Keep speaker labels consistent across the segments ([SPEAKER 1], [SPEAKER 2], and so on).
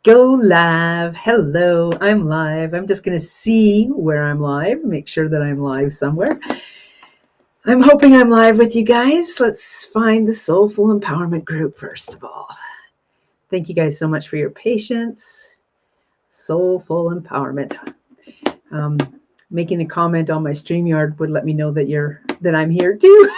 [SPEAKER 1] Go live. Hello, I'm live. I'm just going to see where I'm live, make sure that I'm live somewhere. I'm hoping I'm live with you guys. Let's find the Soulful Empowerment group first of all. Thank you guys so much for your patience. Soulful Empowerment. Making a comment on my StreamYard would let me know that I'm here too.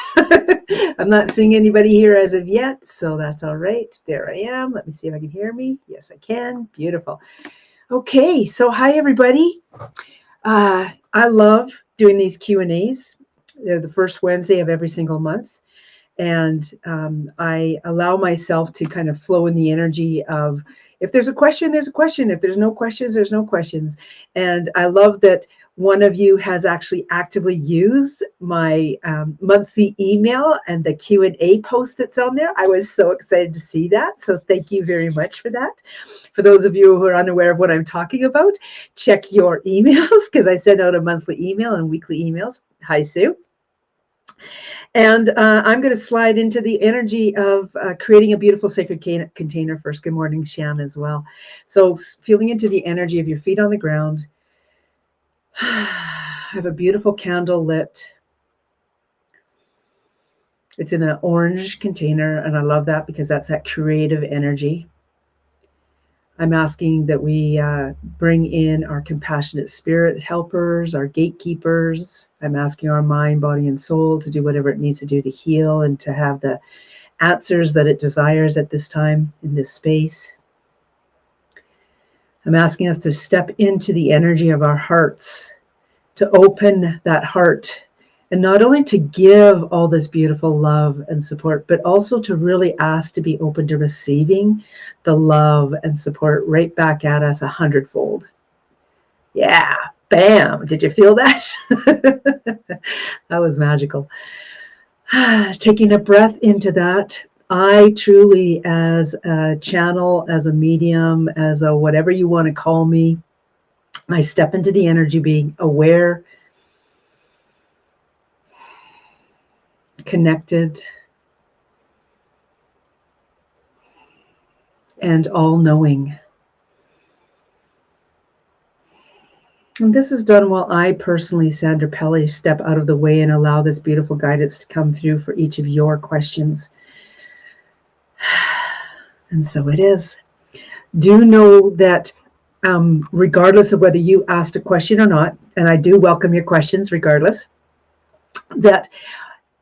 [SPEAKER 1] I'm not seeing anybody here as of yet, so that's all right. There I am. Let me see if I can hear me. Yes, I can. Beautiful. Okay, so hi everybody. I love doing these Q&As. They're the first Wednesday of every single month. And I allow myself to kind of flow in the energy of, if there's a question, there's a question. If there's no questions, there's no questions. And I love that one of you has actually actively used my monthly email and the Q&A post that's on there. I was so excited to see that. So thank you very much for that. For those of you who are unaware of what I'm talking about, check your emails because I send out a monthly email and weekly emails. Hi, Sue. And I'm going to slide into the energy of creating a beautiful sacred container first. Good morning, Shan, as well. So feeling into the energy of your feet on the ground. I have a beautiful candle lit. It's in an orange container, and I love that because that's that creative energy. I'm asking that we bring in our compassionate spirit helpers, our gatekeepers. I'm asking our mind, body, and soul to do whatever it needs to do to heal and to have the answers that it desires at this time in this space. I'm asking us to step into the energy of our hearts, to open that heart, and not only to give all this beautiful love and support, but also to really ask to be open to receiving the love and support right back at us 100-fold. Yeah, bam. Did you feel that? That was magical. Taking a breath into that. I truly, as a channel, as a medium, as a whatever you want to call me, I step into the energy being aware, connected, and all-knowing. And this is done while I personally, Sandra Pelly, step out of the way and allow this beautiful guidance to come through for each of your questions. And so it is. Do know that regardless of whether you asked a question or not, and I do welcome your questions regardless, that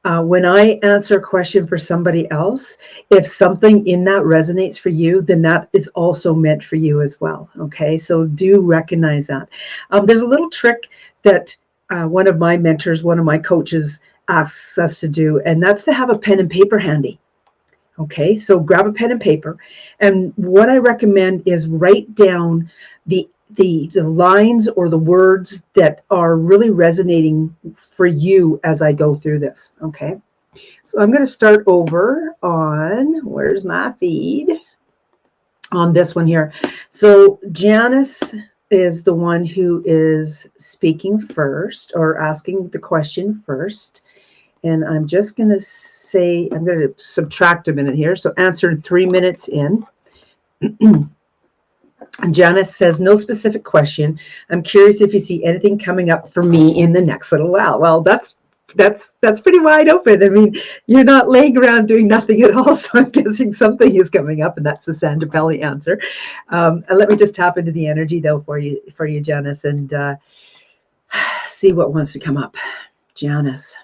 [SPEAKER 1] when I answer a question for somebody else, if something in that resonates for you, then that is also meant for you as well. Okay, so do recognize that. There's a little trick that one of my mentors, one of my coaches asks us to do, and that's to have a pen and paper handy. Okay, so grab a pen and paper. And what I recommend is write down the lines or the words that are really resonating for you as I go through this. Okay, so I'm going to start over on, where's my feed? On this one here. So Janice is the one who is speaking first or asking the question first. And I'm just going to say, I'm going to subtract a minute here. So answered 3 minutes in. Janice says, no specific question. I'm curious if you see anything coming up for me in the next little while. Well, that's pretty wide open. I mean, you're not laying around doing nothing at all. So I'm guessing something is coming up, and that's the Sandra Pelly answer. And let me just tap into the energy though for you, Janice, and see what wants to come up. Janice.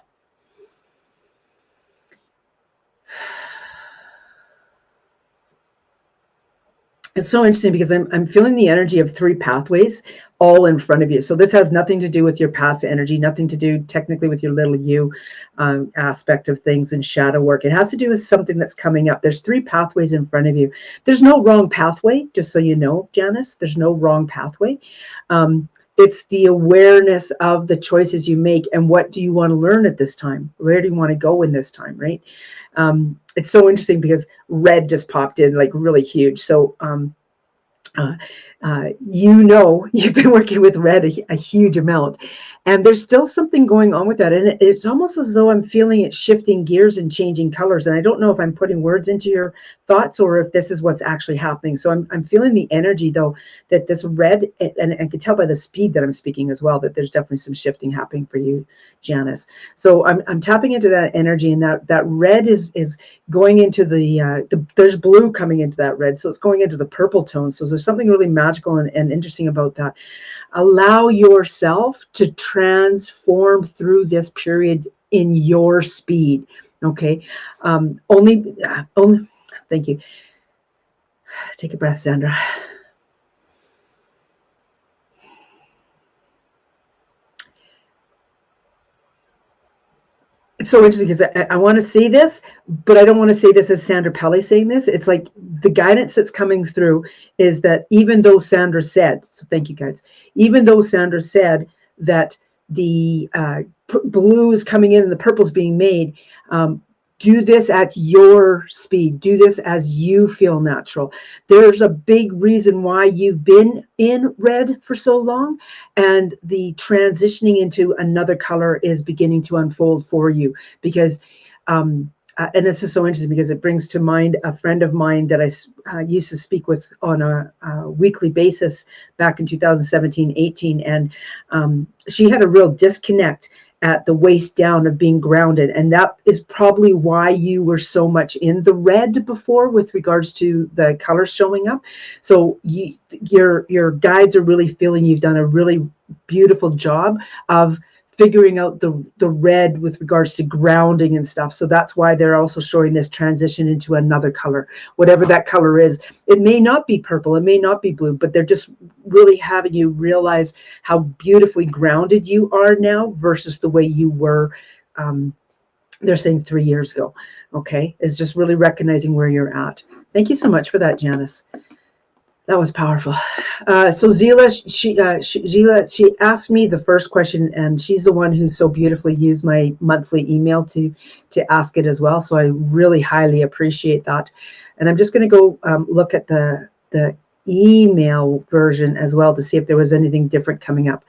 [SPEAKER 1] It's so interesting because I'm feeling the energy of 3 pathways all in front of you. So this has nothing to do with your past energy, nothing to do technically with your little you aspect of things and shadow work. It has to do with something that's coming up. There's 3 pathways in front of you. There's no wrong pathway, just so you know, Janice. There's no wrong pathway. It's the awareness of the choices you make and what do you want to learn at this time? Where do you want to go in this time, right? It's so interesting because red just popped in like really huge. So Uh, you've been working with red a huge amount, and there's still something going on with that. And it's almost as though I'm feeling it shifting gears and changing colors. And I don't know if I'm putting words into your thoughts or if this is what's actually happening. So I'm feeling the energy, though, that this red, and I can tell by the speed that I'm speaking as well, that there's definitely some shifting happening for you, Janice. So I'm tapping into that energy, and that red is going into there's blue coming into that red, so it's going into the purple tone. So there's something really magical and interesting about that. Allow yourself to transform through this period in your speed. Okay. Only thank you. Take a breath, Sandra. It's so interesting because I want to say this, but I don't want to say this as Sandra Pelly saying this. It's like the guidance that's coming through is that even though Sandra said, so thank you guys, even though Sandra said that the blue is coming in and the purple's being made, do this at your speed. Do this as you feel natural. There's a big reason why you've been in red for so long, and the transitioning into another color is beginning to unfold for you. Because and this is so interesting because it brings to mind a friend of mine that I used to speak with on a weekly basis back in 2017-18, and she had a real disconnect at the waist down of being grounded, and that is probably why you were so much in the red before with regards to the colors showing up. So your guides are really feeling you've done a really beautiful job of figuring out the red with regards to grounding and stuff. So that's why they're also showing this transition into another color, whatever that color is. It may not be purple, it may not be blue, but they're just really having you realize how beautifully grounded you are now versus the way you were, they're saying 3 years ago. Okay, is just really recognizing where you're at. Thank you so much for that, Janice. That was powerful. So Zila, she asked me the first question, and she's the one who so beautifully used my monthly email to ask it as well. So I really highly appreciate that. And I'm just going to go look at the email version as well to see if there was anything different coming up.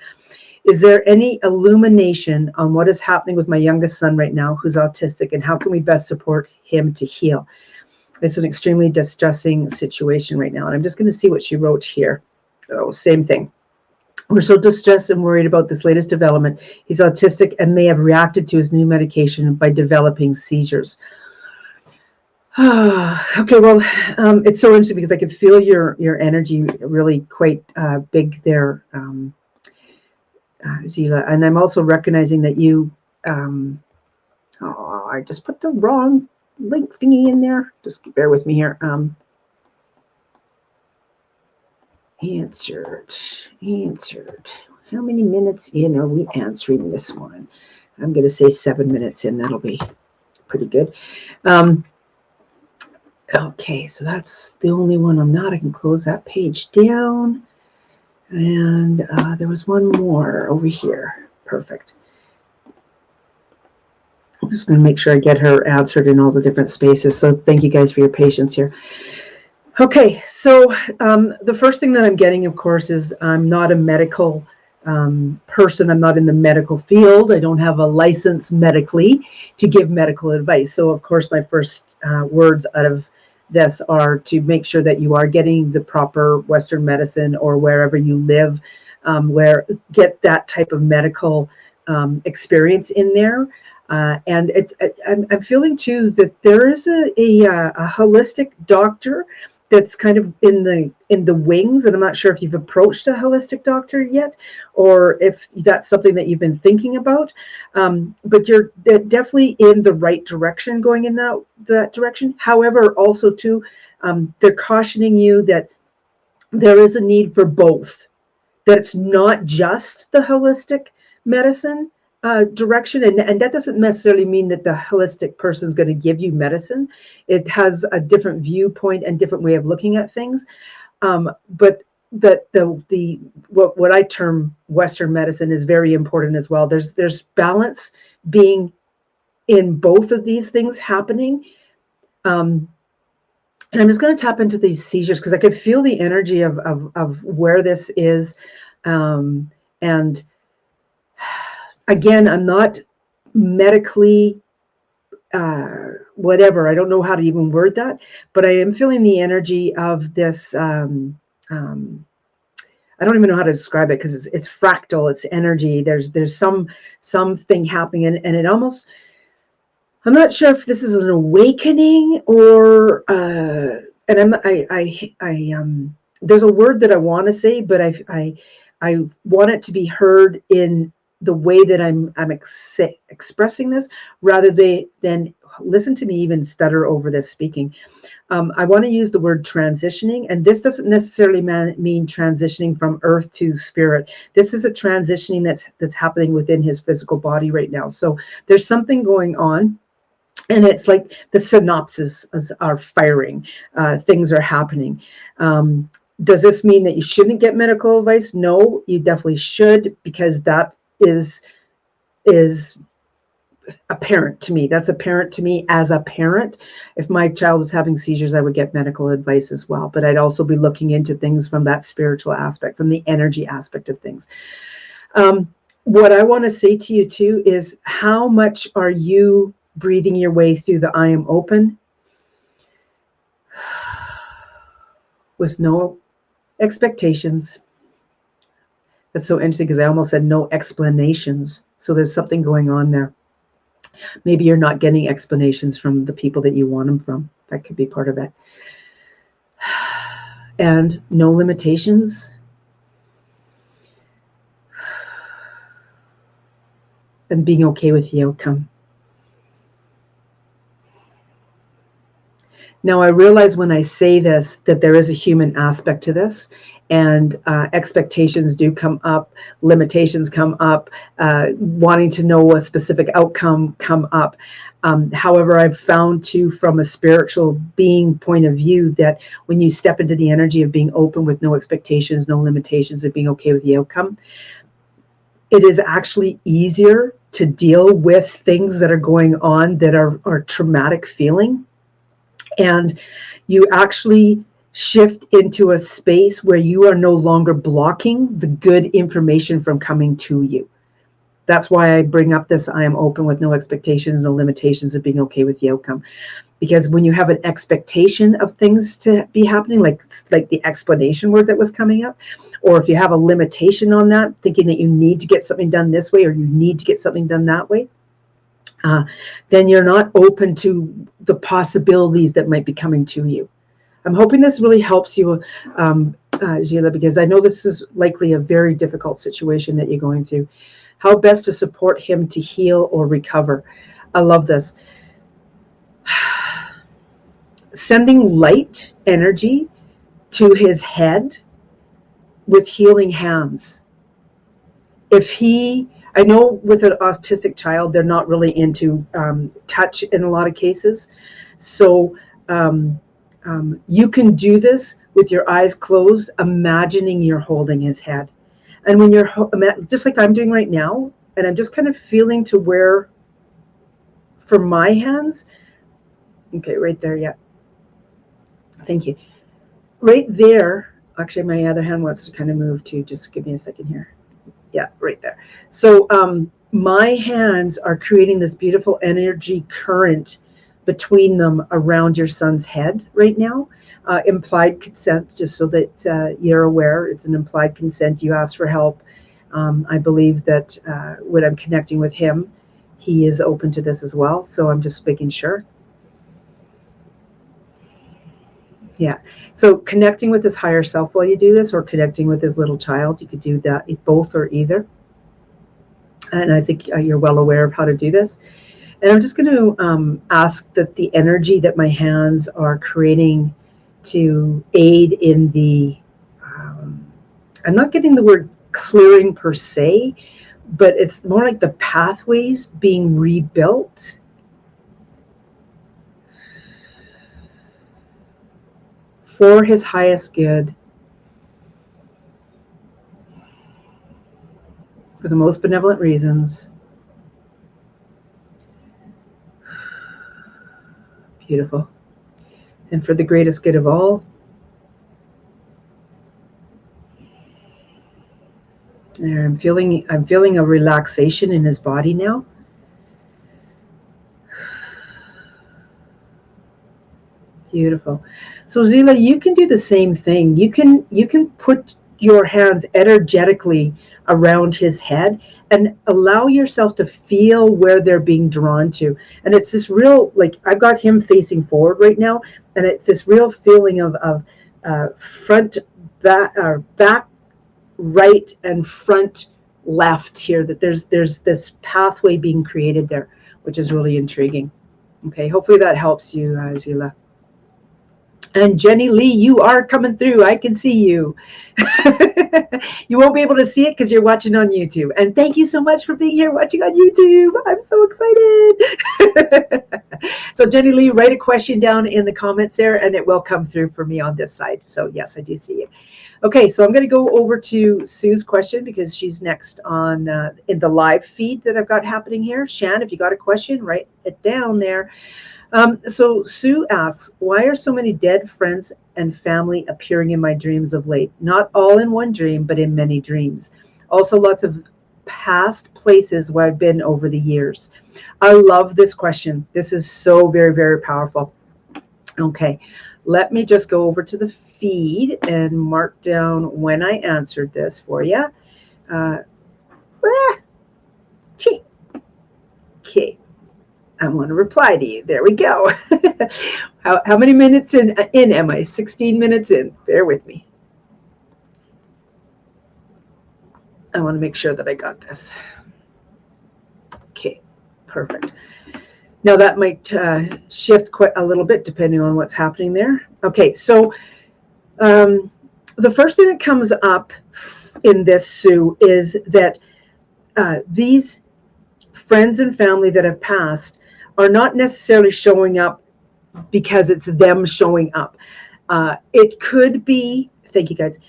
[SPEAKER 1] Is there any illumination on what is happening with my youngest son right now, who's autistic, and how can we best support him to heal? It's an extremely distressing situation right now. And I'm just going to see what she wrote here. Oh, same thing. We're so distressed and worried about this latest development. He's autistic and may have reacted to his new medication by developing seizures. Okay, well, it's so interesting because I could feel your energy really quite big there, Zila. And I'm also recognizing that you, I just put the wrong link thingy in there. Just bear with me here. Answered. How many minutes in are we answering this one? I'm going to say 7 minutes in. That'll be pretty good. Okay, so that's the only one I'm not. I can close that page down. And there was one more over here. Perfect. I'm just going to make sure I get her answered in all the different spaces. So thank you guys for your patience here. Okay, so the first thing that I'm getting, of course, is I'm not a medical person. I'm not in the medical field. I don't have a license medically to give medical advice. So, of course, my first words out of this are to make sure that you are getting the proper Western medicine, or wherever you live, get that type of medical experience in there. And I'm feeling too that there is a holistic doctor that's kind of in the wings, and I'm not sure if you've approached a holistic doctor yet, or if that's something that you've been thinking about. But you're definitely in the right direction, going in that direction. However, also too, they're cautioning you that there is a need for both. That it's not just the holistic medicine direction, and that doesn't necessarily mean that the holistic person is going to give you medicine. It has a different viewpoint and different way of looking at things, but that what I term Western medicine is very important as well. There's balance being in both of these things happening. And I'm just going to tap into these seizures because I could feel the energy of where this is. And again, I'm not medically whatever. I don't know how to even word that, but I am feeling the energy of this. I don't even know how to describe it because it's fractal. It's energy. There's something happening, and it almost. I'm not sure if this is an awakening or. And there's a word that I want to say, but I want it to be heard in the way that I'm expressing this, rather than listen to me even stutter over this speaking. I want to use the word transitioning, and this doesn't necessarily mean transitioning from earth to spirit. This is a transitioning that's happening within his physical body right now. So there's something going on. And it's like the synapses are firing, things are happening. Does this mean that you shouldn't get medical advice? No, you definitely should, because that is apparent to me. That's apparent to me as a parent. If my child was having seizures, I would get medical advice as well. But I'd also be looking into things from that spiritual aspect, from the energy aspect of things. What I want to say to you too is, how much are you breathing your way through the I am open with no expectations? That's so interesting because I almost said no explanations. So there's something going on there. Maybe you're not getting explanations from the people that you want them from. That could be part of it. And no limitations. And being okay with the outcome. Now, I realize when I say this that there is a human aspect to this, and expectations do come up, limitations come up, wanting to know a specific outcome come up. However, I've found too, from a spiritual being point of view, that when you step into the energy of being open with no expectations, no limitations, and being okay with the outcome, it is actually easier to deal with things that are going on that are traumatic feeling. And you actually shift into a space where you are no longer blocking the good information from coming to you. That's why I bring up this I am open with no expectations, no limitations, of being okay with the outcome. Because when you have an expectation of things to be happening, like the explanation word that was coming up, or if you have a limitation on that, thinking that you need to get something done this way or you need to get something done that way, then you're not open to the possibilities that might be coming to you. I'm hoping this really helps you, Zila, because I know this is likely a very difficult situation that you're going through. How best to support him to heal or recover. I love this. Sending light energy to his head with healing hands. I know with an autistic child, they're not really into touch in a lot of cases. So you can do this with your eyes closed, imagining you're holding his head. And when you're, just like I'm doing right now, and I'm just kind of feeling to where, for my hands, okay, right there, yeah. Thank you. Right there, actually my other hand wants to kind of move too. Just give me a second here. Yeah, right there. So my hands are creating this beautiful energy current between them around your son's head right now. Implied consent, just so that you're aware, it's an implied consent. You asked for help. I believe that when I'm connecting with him, he is open to this as well. So I'm just making sure. Yeah. So connecting with his higher self while you do this, or connecting with his little child, you could do that, both or either. And I think you're well aware of how to do this. And I'm just going to ask that the energy that my hands are creating to aid in the, I'm not getting the word clearing per se, but it's more like the pathways being rebuilt. For his highest good, for the most benevolent reasons. Beautiful. and for the greatest good of all. There, I'm feeling a relaxation in his body now. Beautiful. So Zila, you can do the same thing. You can put your hands energetically around his head and allow yourself to feel where they're being drawn to. And it's this real, like, I've got him facing forward right now, and it's this real feeling of front, back, right, and front left here, that there's this pathway being created there, which is really intriguing. Okay, hopefully that helps you, Zila. And Jenny Lee, you are coming through. I can see you. You won't be able to see it because you're watching on YouTube. And thank you so much for being here watching on YouTube. I'm so excited. So Jenny Lee, write a question down in the comments there, and it will come through for me on this side. So yes, I do see you. Okay, so I'm going to go over to Sue's question because she's next on in the live feed that I've got happening here. Shan, if you got a question, write it down there. So Sue asks, why are so many dead friends and family appearing in my dreams of late? Not all in one dream, but in many dreams. Also lots of past places where I've been over the years. I love this question. This is so very, very powerful. Okay, let me just go over to the feed and mark down when I answered this for you. Okay. I want to reply to you. There we go. How many minutes in am I? 16 minutes in. Bear with me. I want to make sure that I got this. Okay, perfect. Now that might shift quite a little bit depending on what's happening there. Okay, so the first thing that comes up in this, Sue, is that these friends and family that have passed are not necessarily showing up because it's them showing up. It could be, thank you guys,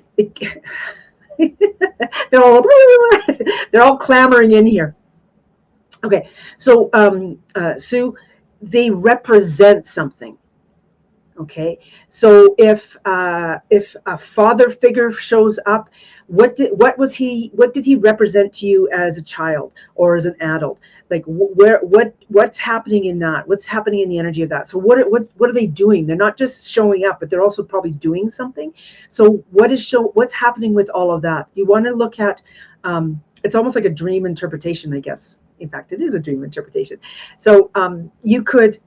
[SPEAKER 1] they're all clamoring in here. Okay, so Sue, they represent something. Okay, so if a father figure shows up, what did he represent to you as a child or as an adult? Like what's happening in that? What's happening in the energy of that? So what are they doing? They're not just showing up, but they're also probably doing something. So what's happening with all of that? You want to look at it's almost like a dream interpretation, I guess. In fact, it is a dream interpretation. So you could,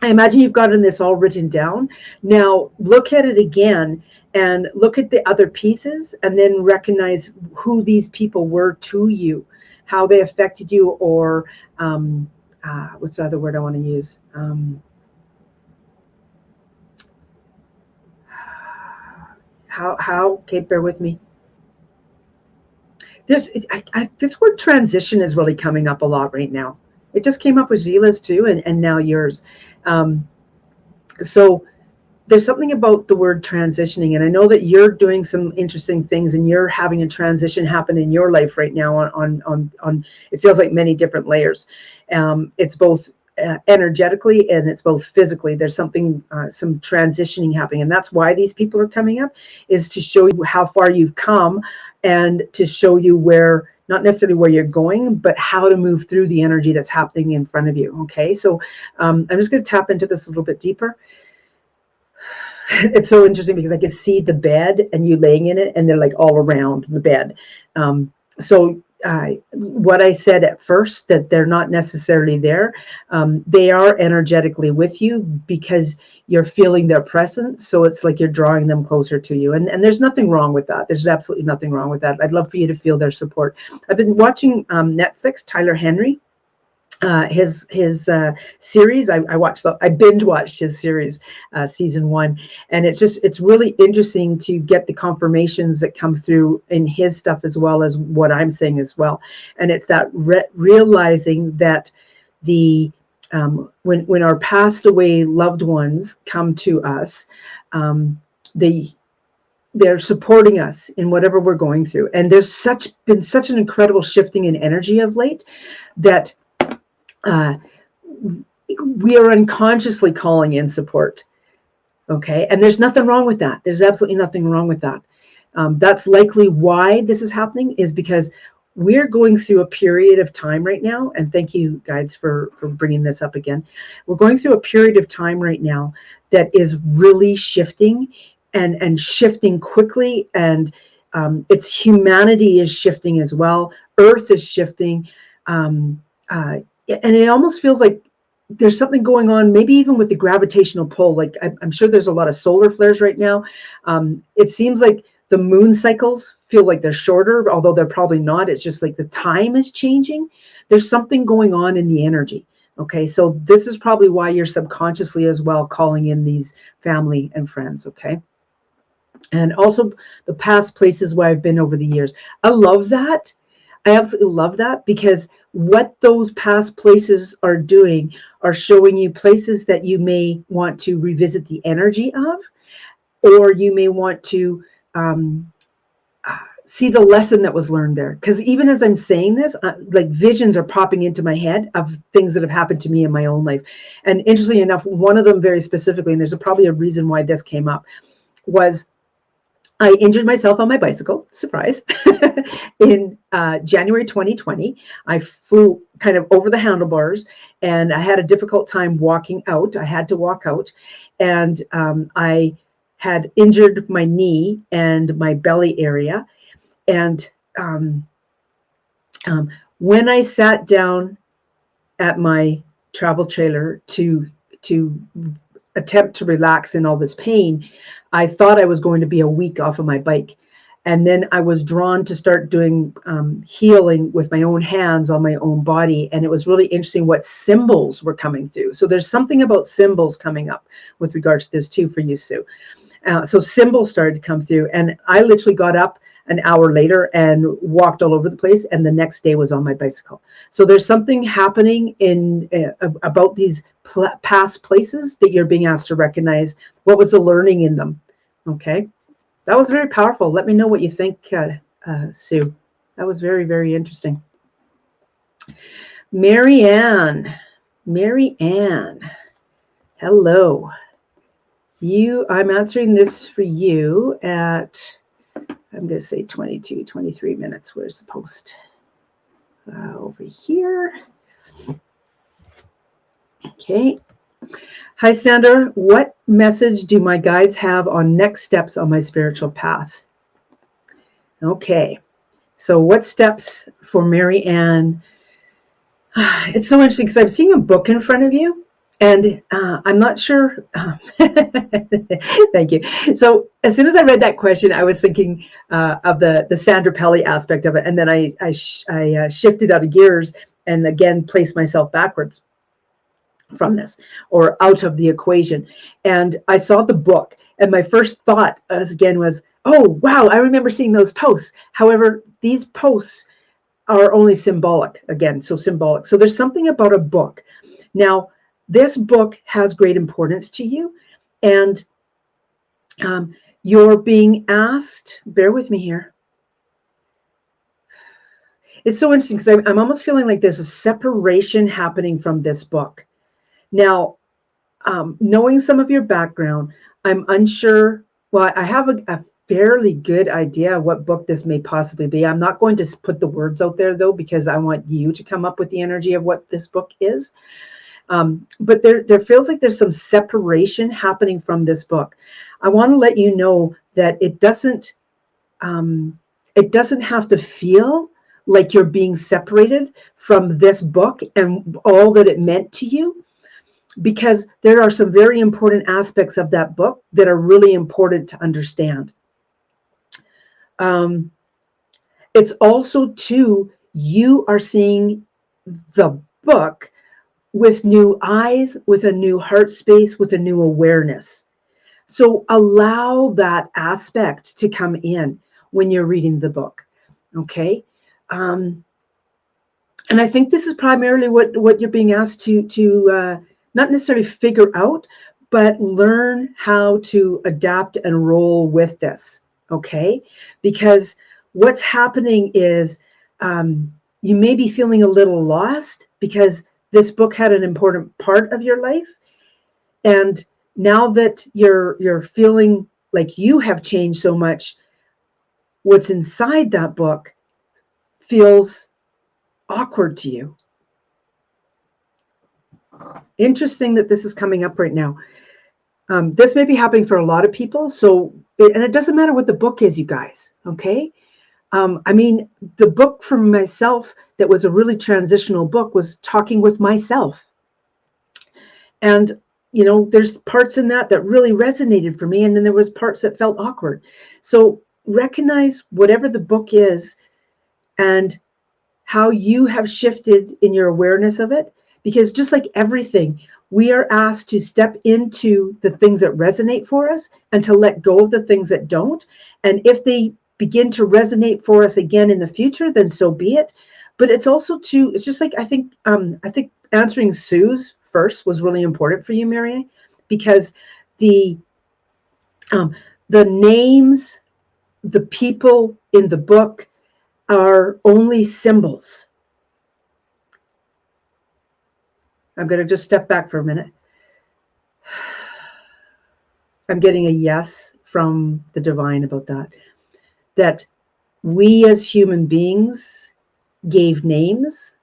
[SPEAKER 1] I imagine you've gotten this all written down. Now look at it again and look at the other pieces and then recognize who these people were to you, how they affected you, or what's the other word I want to use? Okay, bear with me. This word transition is really coming up a lot right now. It just came up with Zila's too, and now yours. So there's something about the word transitioning, and I know that you're doing some interesting things, and you're having a transition happen in your life right now on it feels like many different layers. It's both energetically and it's both physically. There's something, some transitioning happening, and that's why these people are coming up, is to show you how far you've come and to show you where, not necessarily where you're going, but how to move through the energy that's happening in front of you. Okay, so I'm just going to tap into this a little bit deeper. It's so interesting because I can see the bed and you laying in it, and they're like all around the bed. So what I said at first, that they're not necessarily there, they are energetically with you because you're feeling their presence. So it's like you're drawing them closer to you, and there's nothing wrong with that. There's absolutely nothing wrong with that. I'd love for you to feel their support. I've been watching Netflix, Tyler Henry. His series, I binge watched his series, season 1, and it's really interesting to get the confirmations that come through in his stuff as well as what I'm saying as well. And it's that realizing that the when our passed away loved ones come to us, they're supporting us in whatever we're going through. And there's been such an incredible shifting in energy of late that we are unconsciously calling in support. Okay. And there's nothing wrong with that. There's absolutely nothing wrong with that. That's likely why this is happening, is because we're going through a period of time right now. And thank you guys for bringing this up again. We're going through a period of time right now that is really shifting and shifting quickly. And it's humanity is shifting as well. Earth is shifting. And it almost feels like there's something going on, maybe even with the gravitational pull. Like I'm sure there's a lot of solar flares right now. It seems like the moon cycles feel like they're shorter, although they're probably not. It's just like the time is changing. There's something going on in the energy. Okay, so this is probably why you're subconsciously as well calling in these family and friends. Okay, and also the past places where I've been over the years. I love that. I absolutely love that, because what those past places are doing are showing you places that you may want to revisit the energy of, or you may want to see the lesson that was learned there. Because even as I'm saying this, like visions are popping into my head of things that have happened to me in my own life. And interestingly enough, one of them very specifically, and there's probably a reason why this came up, was I injured myself on my bicycle, surprise, in January 2020. I flew kind of over the handlebars, and I had a difficult time walking out. I had to walk out, and I had injured my knee and my belly area. And when I sat down at my travel trailer to attempt to relax in all this pain, I thought I was going to be a week off of my bike. And then I was drawn to start doing healing with my own hands on my own body. And it was really interesting what symbols were coming through. So there's something about symbols coming up with regards to this too for you, Sue. So symbols started to come through. And I literally got up an hour later and walked all over the place. And the next day was on my bicycle. So there's something happening in about these past places that you're being asked to recognize. What was the learning in them? Okay. That was very powerful. Let me know what you think, Sue. That was very, very interesting. Mary Ann. Hello. I'm answering this for you at, I'm going to say 22, 23 minutes. Where's the post? Over here. Okay. Hi, Sandra. What message do my guides have on next steps on my spiritual path? Okay. So what steps for Mary Ann? It's so interesting because I'm seeing a book in front of you, and I'm not sure. Thank you. So as soon as I read that question, I was thinking of the Sandra Pelly aspect of it, and then I shifted out of gears and again placed myself backwards from this, or out of the equation. And I saw the book, and my first thought was, oh, wow, I remember seeing those posts. However, these posts are only symbolic, again, so symbolic. So there's something about a book. Now, this book has great importance to you, and you're being asked, bear with me here. It's so interesting because I'm almost feeling like there's a separation happening from this book. Now, knowing some of your background, I'm unsure. Well, I have a fairly good idea of what book this may possibly be. I'm not going to put the words out there, though, because I want you to come up with the energy of what this book is. But there feels like there's some separation happening from this book. I want to let you know that it doesn't have to feel like you're being separated from this book and all that it meant to you, because there are some very important aspects of that book that are really important to understand. It's also, too, you are seeing the book with new eyes, with a new heart space, with a new awareness. So allow that aspect to come in when you're reading the book, okay? And I think this is primarily what you're being asked to not necessarily figure out, but learn how to adapt and roll with this, okay? Because what's happening is you may be feeling a little lost because this book had an important part of your life, and now that you're feeling like you have changed so much, what's inside that book feels awkward to you. Interesting that this is coming up right now. This may be happening for a lot of people. And it doesn't matter what the book is, you guys. Okay. I mean, the book for myself that was a really transitional book was Talking with Myself. And, there's parts in that really resonated for me. And then there was parts that felt awkward. So recognize whatever the book is and how you have shifted in your awareness of it. Because just like everything, we are asked to step into the things that resonate for us and to let go of the things that don't. And if they begin to resonate for us again in the future, then so be it. But it's also it's just like, I think answering Sue's first was really important for you, Mary, because the names, the people in the book are only symbols. I'm going to just step back for a minute. I'm getting a yes from the divine about that. That we as human beings gave names.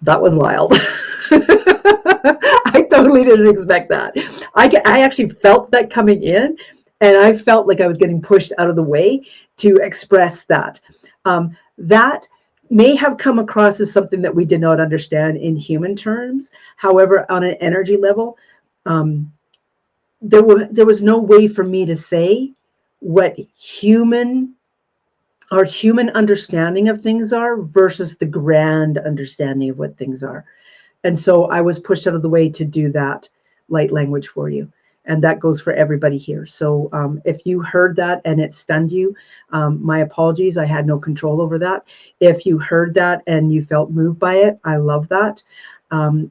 [SPEAKER 1] That was wild. I totally didn't expect that. I actually felt that coming in, and I felt like I was getting pushed out of the way to express that. That may have come across as something that we did not understand in human terms. However, on an energy level, there was no way for me to say what our human understanding of things are versus the grand understanding of what things are. And so I was pushed out of the way to do that light language for you. And that goes for everybody here. So if you heard that and it stunned you, my apologies. I had no control over that. If you heard that and you felt moved by it, I love that.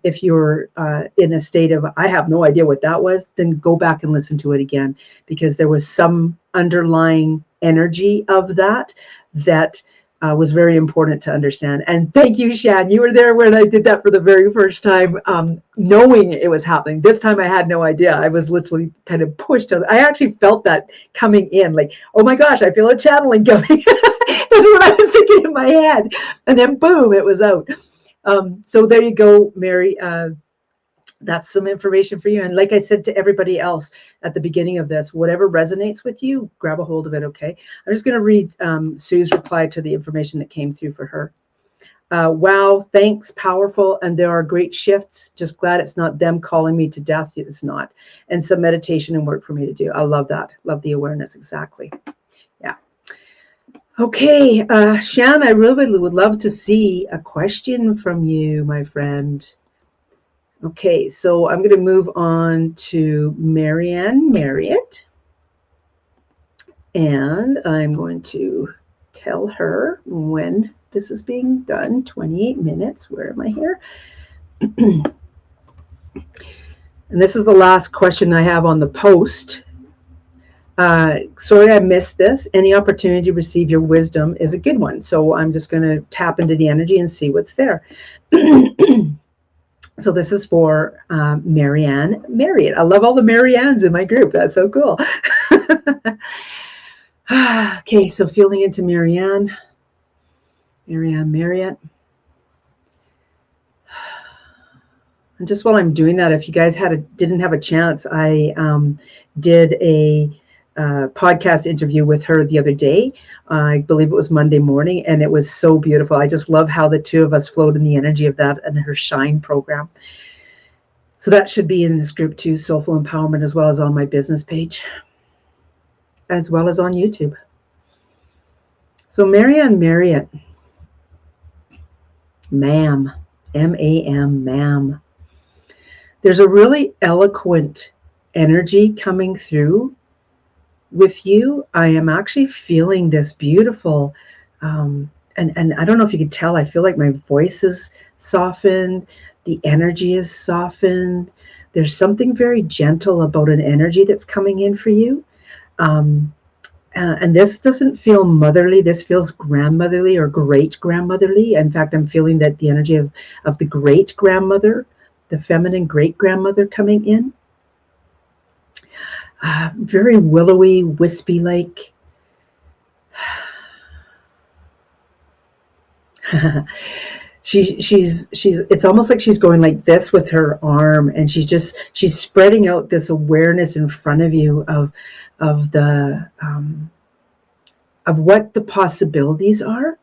[SPEAKER 1] If you're in a state of, I have no idea what that was, then go back and listen to it again, because there was some underlying energy of that was very important to understand. And thank you, Shan. You were there when I did that for the very first time, knowing it was happening. This time I had no idea. I was literally kind of pushed. I actually felt that coming in, like, oh my gosh, I feel a channeling going. That's what I was thinking in my head. And then boom, it was out. So there you go, Mary. That's some information for you. And like I said to everybody else at the beginning of this, whatever resonates with you, grab a hold of it, okay? I'm just going to read Sue's reply to the information that came through for her. Wow, thanks, powerful, and there are great shifts. Just glad it's not them calling me to death. It's not. And some meditation and work for me to do. I love that. Love the awareness, exactly. Yeah. Okay, Shan, I really would love to see a question from you, my friend. Okay, so I'm going to move on to Marianne Marriott, and I'm going to tell her when this is being done. 28 minutes. Where am I here? And this is the last question I have on the post. Sorry I missed this. Any opportunity to receive your wisdom is a good one. So I'm just going to tap into the energy and see what's there. So this is for Marianne Marriott. I love all the Mariannes in my group. That's so cool. Okay, so feeling into Marianne Marriott. And just while I'm doing that, if you guys didn't have a chance, I did a podcast interview with her the other day. I believe it was Monday morning, and it was so beautiful. I just love how the two of us flowed in the energy of that and her Shine program. So that should be in this group too, Soulful Empowerment, as well as on my business page, as well as on YouTube. So Marianne Marriott, ma'am, M-A-M, ma'am. There's a really eloquent energy coming through with you, I am actually feeling this beautiful, and I don't know if you can tell, I feel like my voice is softened, the energy is softened. There's something very gentle about an energy that's coming in for you. Um, and this doesn't feel motherly. This feels grandmotherly or great grandmotherly. In fact, I'm feeling that the energy of the great grandmother, the feminine great grandmother coming in. Very willowy, wispy like. she's it's almost like she's going like this with her arm, and she's spreading out this awareness in front of you of the of what the possibilities are.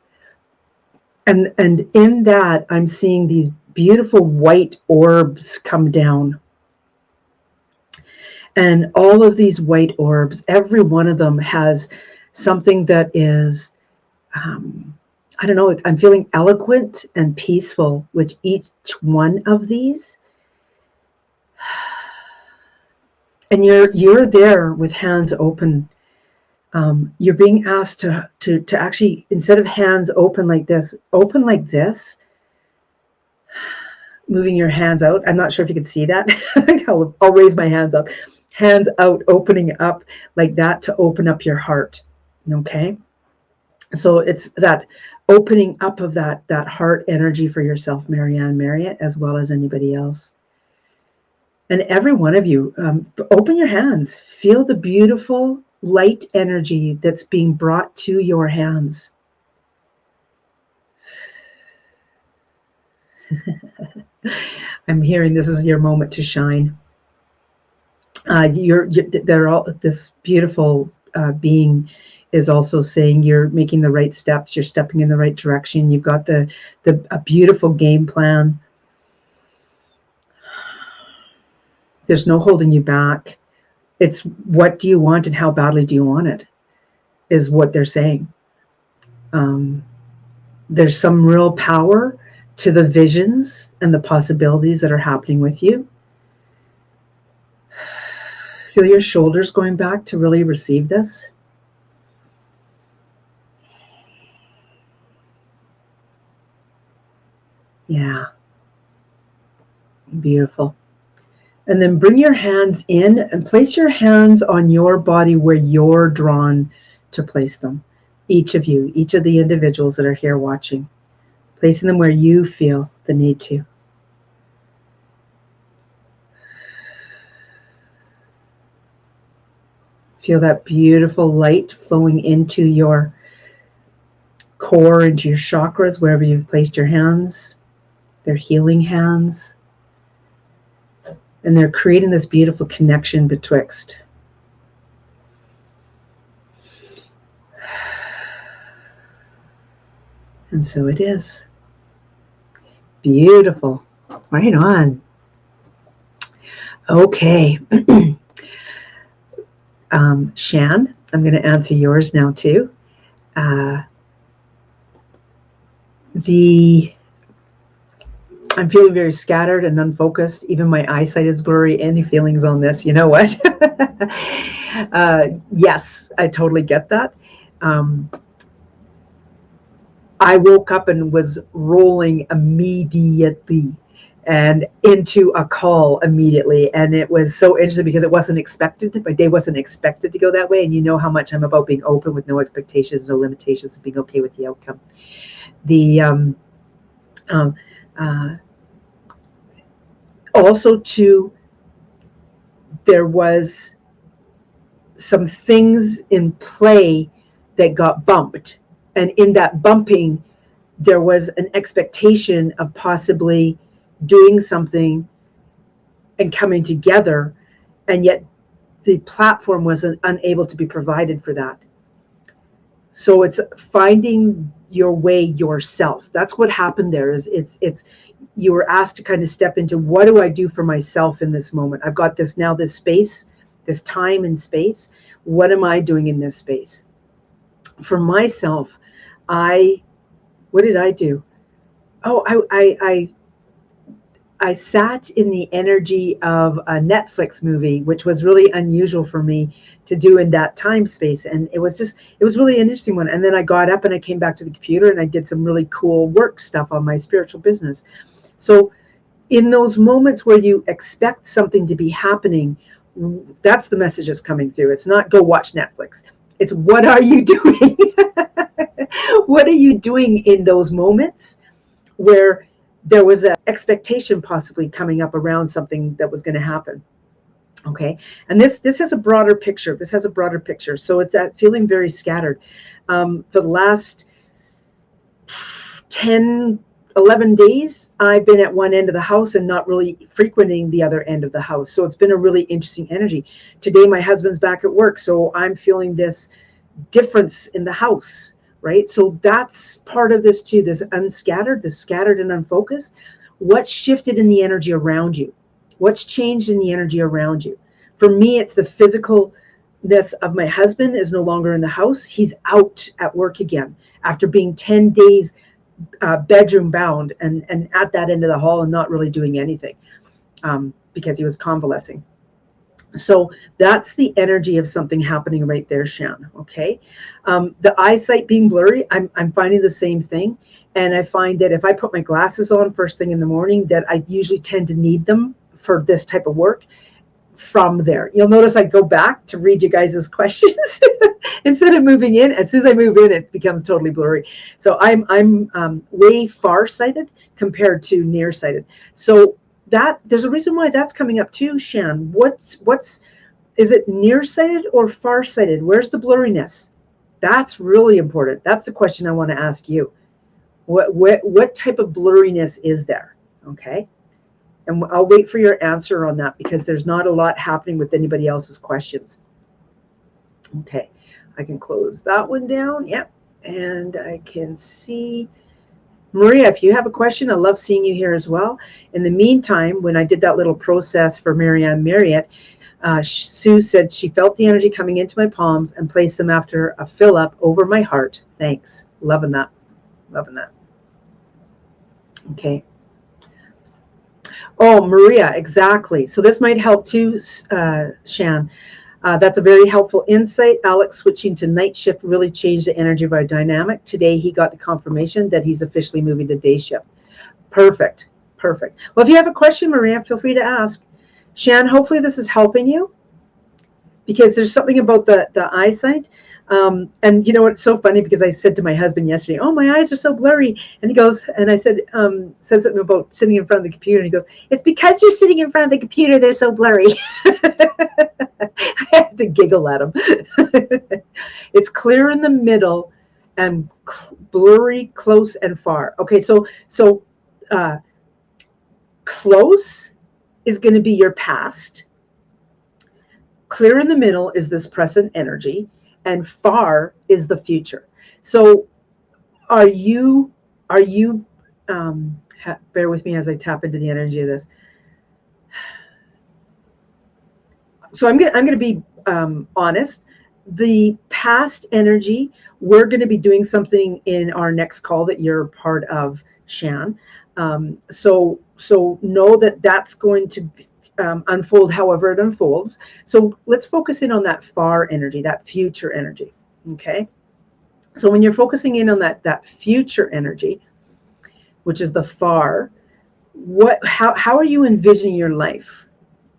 [SPEAKER 1] And in that, I'm seeing these beautiful white orbs come down. And all of these white orbs, every one of them has something that is, I don't know, I'm feeling eloquent and peaceful with each one of these. And you're there with hands open. You're being asked to actually, instead of hands open like this, moving your hands out. I'm not sure if you can see that. I'll raise my hands up. Hands out, opening up like that to open up your heart. Okay? So it's that opening up of that heart energy for yourself, Marianne Marriott, as well as anybody else. And every one of you, open your hands. Feel the beautiful light energy that's being brought to your hands. I'm hearing this is your moment to shine. They're all, this beautiful being is also saying you're making the right steps. You're stepping in the right direction. You've got a beautiful game plan. There's no holding you back. It's what do you want and how badly do you want it, is what they're saying. There's some real power to the visions and the possibilities that are happening with you. Feel your shoulders going back to really receive this. Yeah. Beautiful. And then bring your hands in and place your hands on your body where you're drawn to place them. Each of you, each of the individuals that are here watching, placing them where you feel the need to. Feel that beautiful light flowing into your core, into your chakras, wherever you've placed your hands. They're healing hands. And they're creating this beautiful connection betwixt. And so it is. Beautiful. Right on. Okay. Shan, I'm going to answer yours now too. I'm feeling very scattered and unfocused. Even my eyesight is blurry. Any feelings on this? You know what? Yes, I totally get that. I woke up and was rolling immediately and into a call immediately. And it was so interesting because it wasn't expected. My day wasn't expected to go that way. And you know how much I'm about being open with no expectations, no limitations, and being okay with the outcome. Also, too, there was some things in play that got bumped. And in that bumping, there was an expectation of possibly doing something and coming together, and yet the platform was unable to be provided for that. So it's finding your way yourself. That's what happened there. It's you were asked to kind of step into, what do I do for myself in this moment? I've got this now, this space, this time and space. What am I doing in this space? For myself, what did I do? Oh, I sat in the energy of a Netflix movie, which was really unusual for me to do in that time space. And it was really an interesting one. And then I got up and I came back to the computer and I did some really cool work stuff on my spiritual business. So in those moments where you expect something to be happening, that's the message that's coming through. It's not go watch Netflix. It's what are you doing? What are you doing in those moments where there was an expectation possibly coming up around something that was going to happen? Okay, and this has a broader picture. This has a broader picture. So it's that feeling very scattered. For the last 10, 11 days, I've been at one end of the house and not really frequenting the other end of the house. So it's been a really interesting energy. Today, my husband's back at work, so I'm feeling this difference in the house, right? So that's part of this too, this unscattered, this scattered and unfocused. What shifted in the energy around you? What's changed in the energy around you? For me, it's the physicalness of my husband is no longer in the house. He's out at work again after being 10 days bedroom bound and at that end of the hall and not really doing anything because he was convalescing. So that's the energy of something happening right there, Shan. Okay. The eyesight being blurry, I'm finding the same thing. And I find that if I put my glasses on first thing in the morning, that I usually tend to need them for this type of work. From there, you'll notice I go back to read you guys' questions instead of moving in. As soon as I move in, it becomes totally blurry. So I'm way farsighted compared to nearsighted. So that there's a reason why that's coming up too, Shan. What's is it nearsighted or farsighted? Where's the blurriness? That's really important. That's the question I want to ask you. What type of blurriness is there? Okay. And I'll wait for your answer on that because there's not a lot happening with anybody else's questions. Okay, I can close that one down. Yep, and I can see Maria, if you have a question, I love seeing you here as well. In the meantime, when I did that little process for Marianne Marriott, Sue said she felt the energy coming into my palms and placed them after a fill up over my heart. Thanks. Loving that. Loving that. Okay. Oh, Maria, exactly. So this might help too, Shan. That's a very helpful insight. Alex switching to night shift really changed the energy of our dynamic. Today he got the confirmation that he's officially moving to day shift. Perfect. Perfect. Well, if you have a question, Maria, feel free to ask. Shan, hopefully this is helping you because there's something about the eyesight. And you know what's so funny, because I said to my husband yesterday, oh, my eyes are so blurry. And he goes, and I said something about sitting in front of the computer. And he goes, it's because you're sitting in front of the computer, they're so blurry. I had to giggle at him. It's clear in the middle and blurry, close and far. Okay, so close is going to be your past. Clear in the middle is this present energy. And far is the future. So are you bear with me as I tap into the energy of this. So I'm gonna be honest. The past energy, we're going to be doing something in our next call that you're part of, Shan. So know that that's going to be, unfold however it unfolds. So let's focus in on that far energy, that future energy. Okay. So when you're focusing in on that future energy, which is the far, how are you envisioning your life?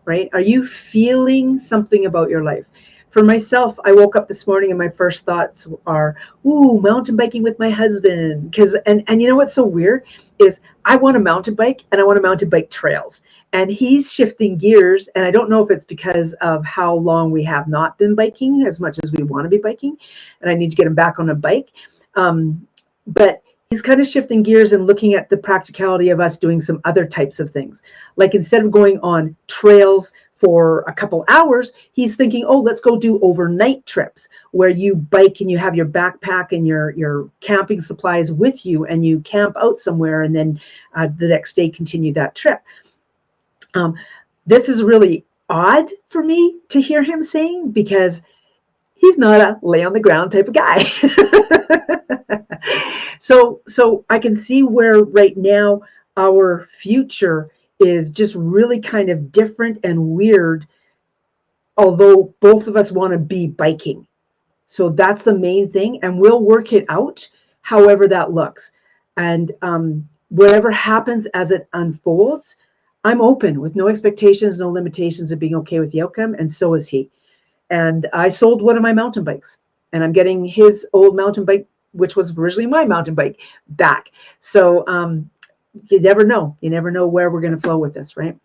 [SPEAKER 1] Right? Are you feeling something about your life? For myself, I woke up this morning and my first thoughts are, ooh, mountain biking with my husband. And you know what's so weird is I want a mountain bike and I want to mountain bike trails. And he's shifting gears. And I don't know if it's because of how long we have not been biking as much as we want to be biking. And I need to get him back on a bike. But he's kind of shifting gears and looking at the practicality of us doing some other types of things. Like instead of going on trails for a couple hours, he's thinking, oh, let's go do overnight trips where you bike and you have your backpack and your camping supplies with you and you camp out somewhere and then the next day continue that trip. This is really odd for me to hear him saying because he's not a lay on the ground type of guy. So I can see where right now our future is just really kind of different and weird, although both of us want to be biking. So that's the main thing, and we'll work it out however that looks. And whatever happens as it unfolds, I'm open with no expectations, no limitations of being okay with the outcome, and so is he. And I sold one of my mountain bikes, and I'm getting his old mountain bike, which was originally my mountain bike, back. So you never know. You never know where we're going to flow with this, right?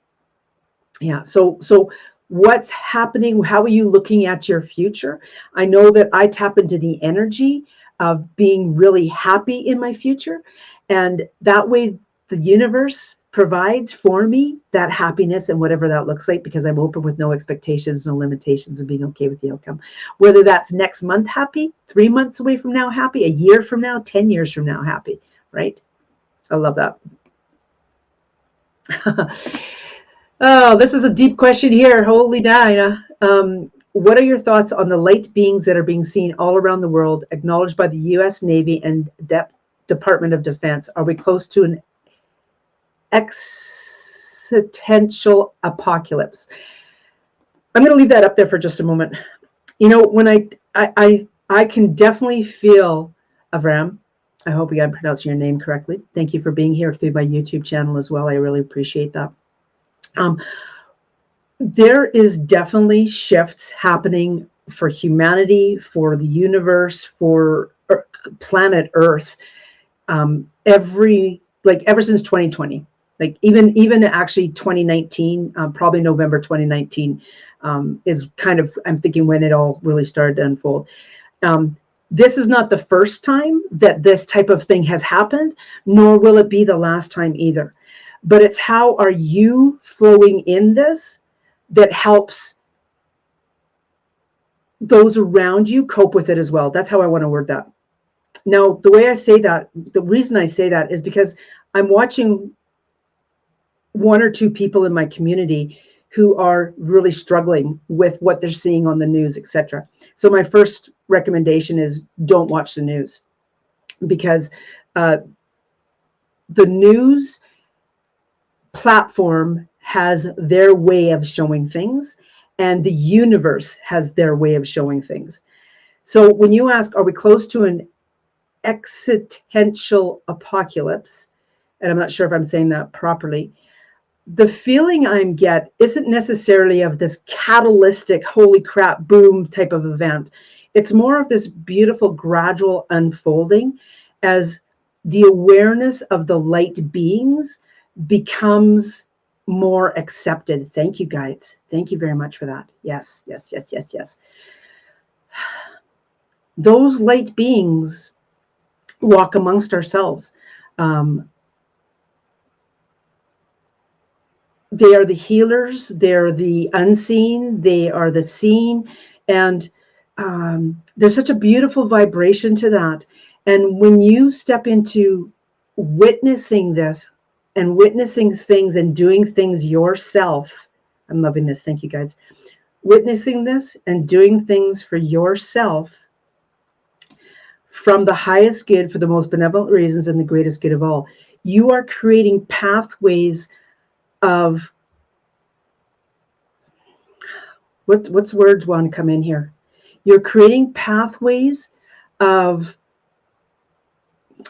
[SPEAKER 1] Yeah. So what's happening? How are you looking at your future? I know that I tap into the energy of being really happy in my future, and that way the universe provides for me that happiness and whatever that looks like, because I'm open with no expectations, no limitations, and being okay with the outcome. Whether that's next month happy, 3 months away from now happy, a year from now, 10 years from now happy, right? I love that. Oh, this is a deep question here. Holy Dinah. What are your thoughts on the light beings that are being seen all around the world, acknowledged by the U.S. Navy and Department of Defense? Are we close to an existential apocalypse? I'm going to leave that up there for just a moment. You know, when I can definitely feel, Avram, I hope I'm pronouncing your name correctly. Thank you for being here through my YouTube channel as well. I really appreciate that. There is definitely shifts happening for humanity, for the universe, for planet Earth. Ever since 2020, like even actually 2019, probably November 2019 is kind of, I'm thinking, when it all really started to unfold. This is not the first time that this type of thing has happened, nor will it be the last time either. But it's how are you flowing in this that helps those around you cope with it as well. That's how I want to word that. Now, the way I say that, the reason I say that is because I'm watching 1 or 2 people in my community who are really struggling with what they're seeing on the news, etc. So my first recommendation is don't watch the news, because the news platform has their way of showing things, and the universe has their way of showing things. So when you ask, are we close to an existential apocalypse? And I'm not sure if I'm saying that properly. The feeling I'm get isn't necessarily of this catalytic, holy crap, boom type of event. It's more of this beautiful gradual unfolding as the awareness of the light beings becomes more accepted. Thank you, guides. Thank you very much for that. Yes, yes, yes, yes, yes. Those light beings walk amongst ourselves. They are the healers. They're the unseen. They are the seen. And there's such a beautiful vibration to that. And when you step into witnessing this and witnessing things and doing things yourself, I'm loving this. Thank you, guys. Witnessing this and doing things for yourself from the highest good for the most benevolent reasons and the greatest good of all. You are creating pathways of what's words want to come in here. You're creating pathways of,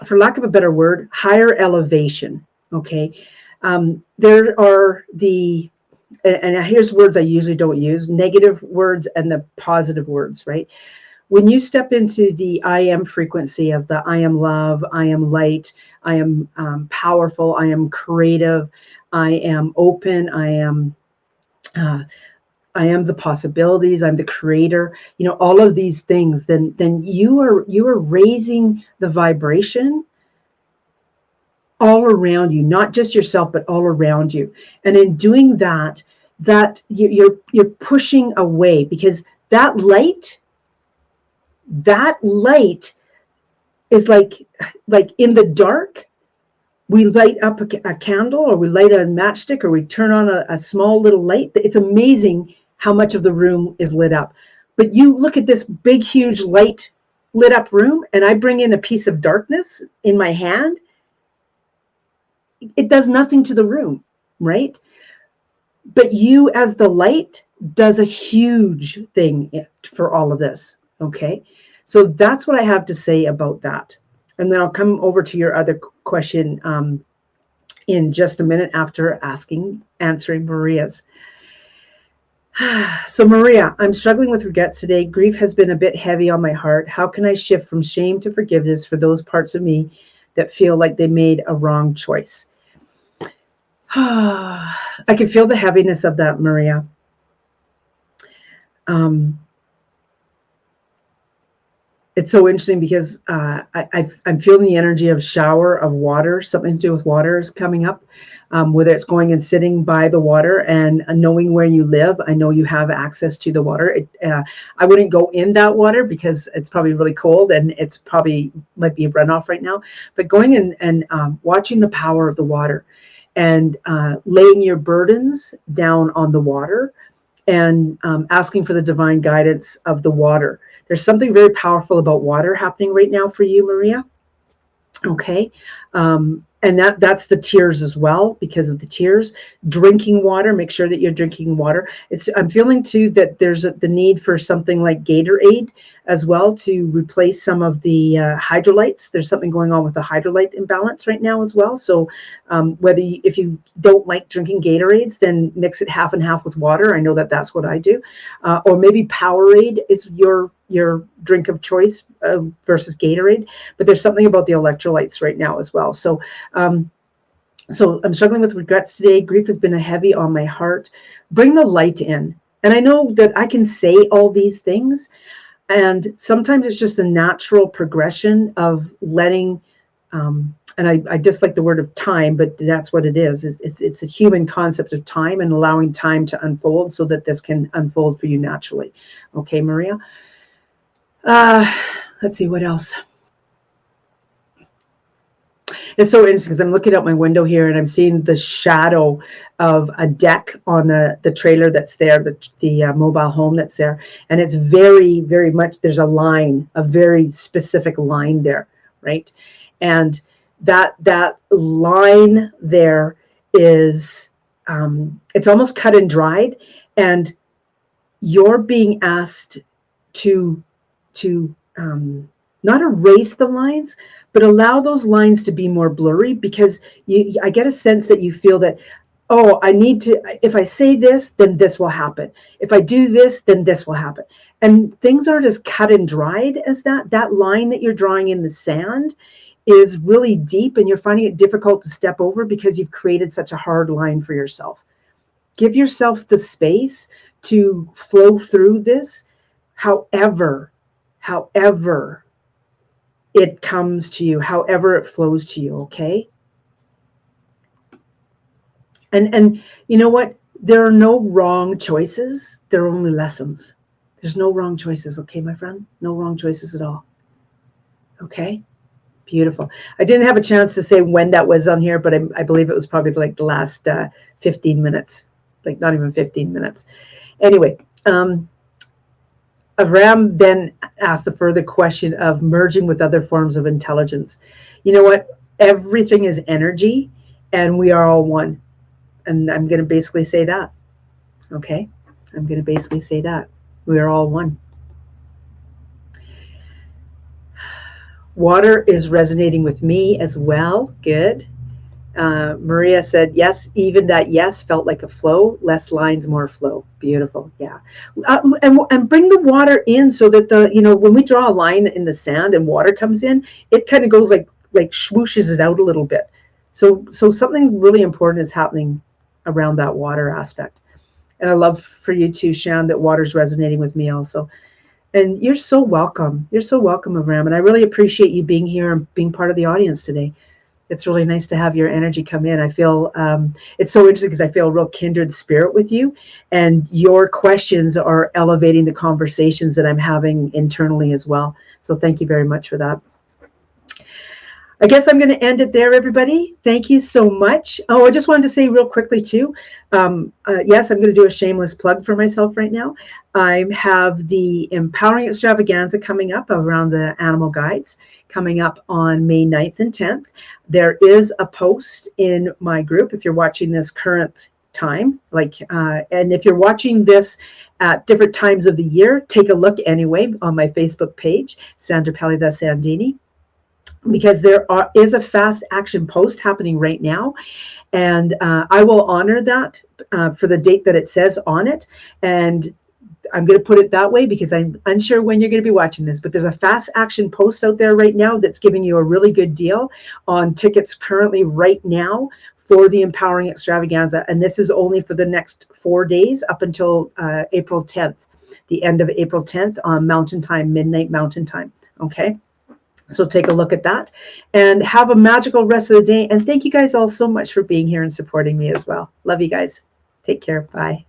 [SPEAKER 1] for lack of a better word, higher elevation. Okay. There are and here's words I usually don't use, negative words and the positive words, right? When you step into the I am frequency of the I am love, I am light, I am powerful, I am creative, I am open, I am the possibilities, I'm the creator, you know, all of these things, then you are raising the vibration all around you, not just yourself, but all around you. And in doing that you're pushing away, because that light is like in the dark, we light up a candle, or we light a matchstick, or we turn on a small little light. It's amazing how much of the room is lit up. But you look at this big, huge light lit up room, and I bring in a piece of darkness in my hand. It does nothing to the room. right? But you as the light does a huge thing for all of this, okay? So that's what I have to say about that. And then I'll come over to your other question in just a minute after answering Maria's. So Maria, I'm struggling with regrets today. Grief has been a bit heavy on my heart. How can I shift from shame to forgiveness for those parts of me that feel like they made a wrong choice? I can feel the heaviness of that, Maria. It's so interesting because I'm feeling the energy of shower of water. Something to do with water is coming up, whether it's going and sitting by the water and knowing where you live. I know you have access to the water. I wouldn't go in that water because it's probably really cold and it's probably might be a runoff right now. But going in and watching the power of the water and laying your burdens down on the water and asking for the divine guidance of the water. There's something very powerful about water happening right now for you, Maria. Okay. And that's the tears as well, because of the tears. Drinking water, make sure that you're drinking water. I'm feeling too that there's the need for something like Gatorade as well to replace some of the hydrolytes. There's something going on with the hydrolyte imbalance right now as well. So if you don't like drinking Gatorades, then mix it half and half with water. I know that that's what I do. Or maybe Powerade is your drink of choice versus Gatorade. But there's something about the electrolytes right now as well. So I'm struggling with regrets today. Grief has been heavy on my heart. Bring the light in. And I know that I can say all these things. And sometimes it's just a natural progression of letting, and I dislike the word of time, but that's what it is. It's a human concept of time and allowing time to unfold so that this can unfold for you naturally. Okay, Maria? Let's see, what else? It's so interesting because I'm looking out my window here and I'm seeing the shadow of a deck on the trailer that's there, the mobile home that's there. And it's very, very much, there's a line, a very specific line there, right? And that line there is, it's almost cut and dried. And you're being asked to not erase the lines, but allow those lines to be more blurry, because I get a sense that you feel that, oh, I need to, if I say this, then this will happen. If I do this, then this will happen. And things aren't as cut and dried as that. That line that you're drawing in the sand is really deep, and you're finding it difficult to step over because you've created such a hard line for yourself. Give yourself the space to flow through this, however it comes to you, however it flows to you, okay? And you know what? There are no wrong choices. There are only lessons. There's no wrong choices, okay, my friend? No wrong choices at all. Okay? Beautiful. I didn't have a chance to say when that was on here, but I believe it was probably like the last 15 minutes, like not even 15 minutes. Anyway, Avram then asked a further question of merging with other forms of intelligence. You know what? Everything is energy, and we are all one. And I'm going to basically say that. Okay? I'm going to basically say that. We are all one. Water is resonating with me as well. Good. Maria said, yes, even that yes felt like a flow, less lines, more flow. Beautiful. Yeah. And bring the water in so that when we draw a line in the sand and water comes in, it kind of goes like swooshes it out a little bit. So something really important is happening around that water aspect. And I love for you too, Shan, that water's resonating with me also. And you're so welcome. You're so welcome, Avram. And I really appreciate you being here and being part of the audience today. It's really nice to have your energy come in. I feel it's so interesting because I feel a real kindred spirit with you, and your questions are elevating the conversations that I'm having internally as well. So thank you very much for that. I guess I'm going to end it there, everybody. Thank you so much. Oh, I just wanted to say real quickly too. Yes, I'm going to do a shameless plug for myself right now. I have the Empowering Extravaganza coming up around the animal guides, coming up on May 9th and 10th. There is a post in my group if you're watching this current time, and if you're watching this at different times of the year, take a look anyway on my Facebook page, Sandra Pallida Sandini, because there is a fast action post happening right now, and I will honor that for the date that it says on it. And I'm going to put it that way because I'm unsure when you're going to be watching this, but there's a fast action post out there right now that's giving you a really good deal on tickets currently right now for the Empowering Extravaganza. And this is only for the next 4 days up until April 10th, the end of April 10th on Mountain Time, midnight Mountain Time. Okay. So take a look at that and have a magical rest of the day. And thank you guys all so much for being here and supporting me as well. Love you guys. Take care. Bye.